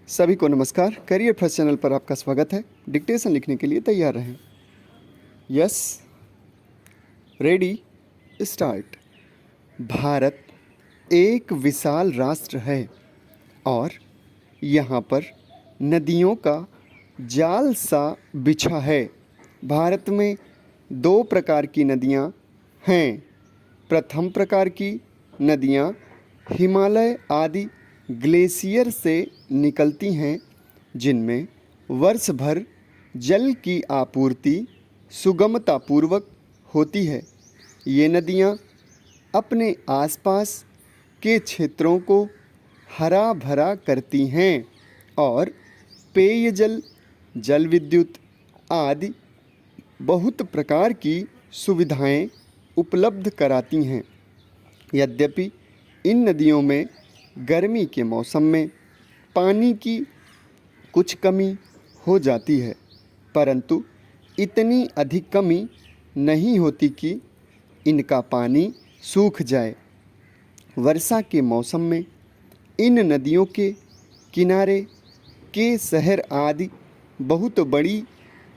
सभी को नमस्कार। करियर फर्स्ट चैनल पर आपका स्वागत है। डिक्टेशन लिखने के लिए तैयार रहें। Yes, ready, start. भारत एक विशाल राष्ट्र है और यहाँ पर नदियों का जाल सा बिछा है। भारत में दो प्रकार की नदियाँ हैं। प्रथम प्रकार की नदियाँ हिमालय आदि ग्लेशियर से निकलती हैं, जिनमें वर्ष भर जल की आपूर्ति सुगमतापूर्वक होती है। ये नदियाँ अपने आसपास के क्षेत्रों को हरा भरा करती हैं और पेयजल, जल विद्युत आदि बहुत प्रकार की सुविधाएं उपलब्ध कराती हैं। यद्यपि इन नदियों में गर्मी के मौसम में पानी की कुछ कमी हो जाती है, परंतु इतनी अधिक कमी नहीं होती कि इनका पानी सूख जाए। वर्षा के मौसम में इन नदियों के किनारे के शहर आदि बहुत बड़ी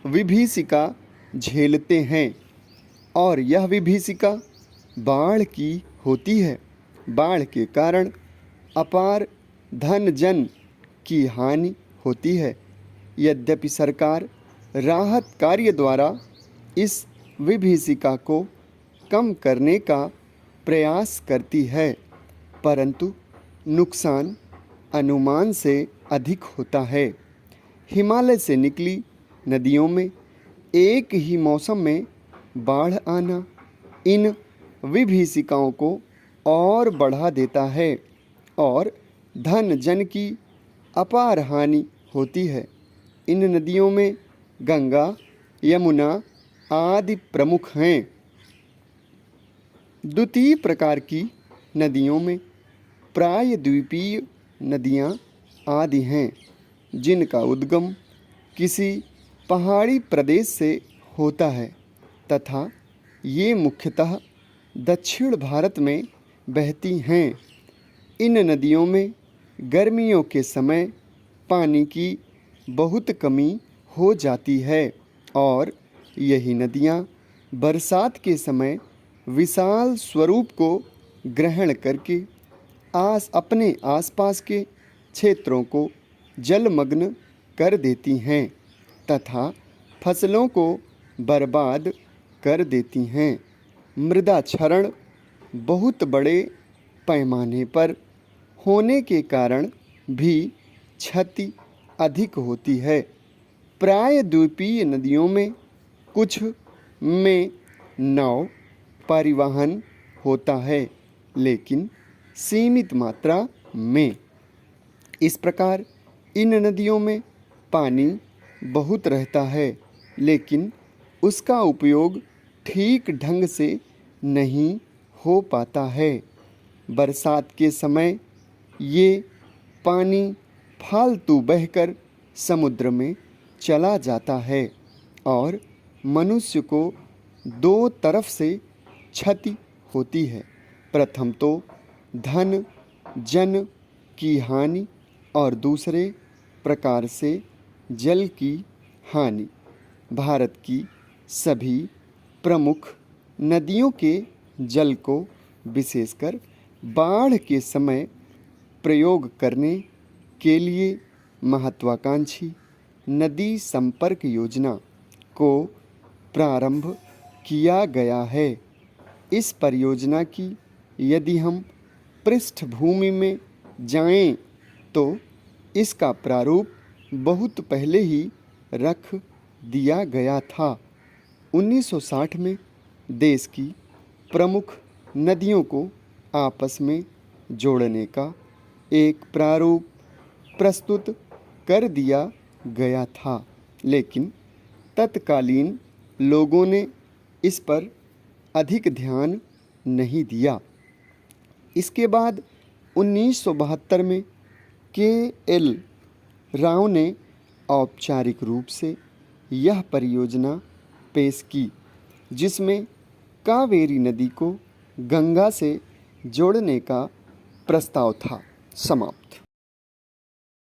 विभीषिका झेलते हैं और यह विभीषिका बाढ़ की होती है। बाढ़ के कारण अपार धन जन की हानि होती है। यद्यपि सरकार राहत कार्य द्वारा इस विभीषिका को कम करने का प्रयास करती है, परंतु नुकसान अनुमान से अधिक होता है। हिमालय से निकली नदियों में एक ही मौसम में बाढ़ आना इन विभीषिकाओं को और बढ़ा देता है और धन जन की अपार हानि होती है। इन नदियों में गंगा, यमुना आदि प्रमुख हैं। द्वितीय प्रकार की नदियों में प्रायद्वीपीय नदियाँ आदि हैं, जिनका उद्गम किसी पहाड़ी प्रदेश से होता है तथा ये मुख्यतः दक्षिण भारत में बहती हैं। इन नदियों में गर्मियों के समय पानी की बहुत कमी हो जाती है और यही नदियाँ बरसात के समय विशाल स्वरूप को ग्रहण करके अपने आसपास के क्षेत्रों को जलमग्न कर देती हैं तथा फसलों को बर्बाद कर देती हैं। मृदा क्षरण बहुत बड़े पैमाने पर होने के कारण भी क्षति अधिक होती है। प्रायद्वीपीय नदियों में कुछ में नाव परिवहन होता है, लेकिन सीमित मात्रा में। इस प्रकार इन नदियों में पानी बहुत रहता है, लेकिन उसका उपयोग ठीक ढंग से नहीं हो पाता है। बरसात के समय ये पानी फालतू बहकर समुद्र में चला जाता है और मनुष्य को दो तरफ से क्षति होती है। प्रथम तो धन जन की हानि और दूसरे प्रकार से जल की हानि। भारत की सभी प्रमुख नदियों के जल को विशेषकर बाढ़ के समय प्रयोग करने के लिए महत्वाकांक्षी नदी संपर्क योजना को प्रारंभ किया गया है। इस परियोजना की यदि हम पृष्ठभूमि में जाएं तो इसका प्रारूप बहुत पहले ही रख दिया गया था। 1960 में देश की प्रमुख नदियों को आपस में जोड़ने का एक प्रारूप प्रस्तुत कर दिया गया था, लेकिन तत्कालीन लोगों ने इस पर अधिक ध्यान नहीं दिया। इसके बाद 1972 में के.एल. राव ने औपचारिक रूप से यह परियोजना पेश की, जिसमें कावेरी नदी को गंगा से जोड़ने का प्रस्ताव था। समाप्त।